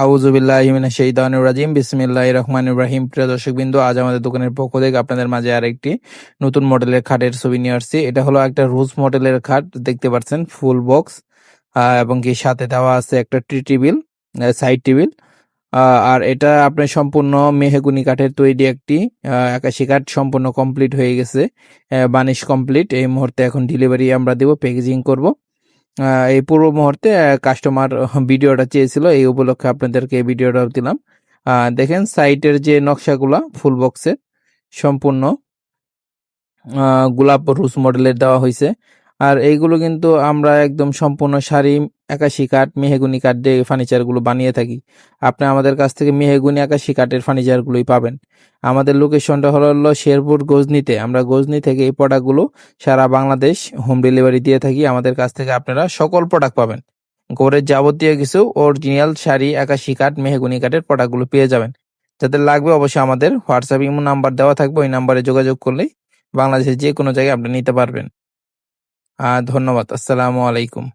আউযু বিল্লাহি মিনাশ শাইতানির রাজিম। বিসমিল্লাহির রহমানির রহিম। প্রিয় দর্শকবৃন্দ, আজ আমাদের দোকানের পক্ষ থেকে আপনাদের মাঝে আরেকটি নতুন মডেলের খাটের ছবি নিয়ে আসছি। এটা হলো একটা রোজ মডেলের খাট, দেখতে পাচ্ছেন ফুল বক্স, এবং কি সাথে দেওয়া আছে একটা টি টেবিল, সাইড টেবিল। আর এটা আপনার সম্পূর্ণ মেহগুনি কাঠের তৈরি একটি 81 কাঠ, সম্পূর্ণ কমপ্লিট হয়ে গেছে, বানিশ কমপ্লিট। এই মুহূর্তে এখন ডেলিভারি আমরা দেব, প্যাকেজিং করব। এই পূর্ব মুহূর্তে কাস্টমার ভিডিওটা চেয়েছিল, এই উপলক্ষে আপনাদেরকে এই ভিডিওটা দিলাম। দেখেন সাইটের যে নকশাগুলা ফুল বক্সে সম্পূর্ণ গোলাপ রুজ মডেলের দেওয়া হয়েছে। আর এইগুলো কিন্তু আমরা একদম সম্পূর্ণ সারি 81 কাঠ মেহগুনি কাঠ দিয়ে ফার্নিচারগুলো বানিয়ে থাকি। আপনি আমাদের কাছ থেকে মেহগুনি 81 কাঠের ফার্নিচারগুলোই পাবেন। আমাদের লোকেশনটা হলো শেরপুর গজনিতে। আমরা গজনি থেকে এই প্রোডাক্টগুলো সারা বাংলাদেশ হোম ডেলিভারি দিয়ে থাকি। আমাদের কাছ থেকে আপনারা সকল প্রোডাক্ট পাবেন, ঘরের যাবতীয় কিছু অরিজিনাল শাড়ি 81 কাঠ মেহগুনি কাঠের প্রোডাক্টগুলো পেয়ে যাবেন। যাদের লাগবে অবশ্যই আমাদের হোয়াটসঅ্যাপ ইমো নাম্বার দেওয়া থাকবে, ওই নাম্বারে যোগাযোগ করলেই বাংলাদেশের যে কোনো জায়গায় আপনি নিতে পারবেন। ধন্যবাদ। আসসালামু আলাইকুম।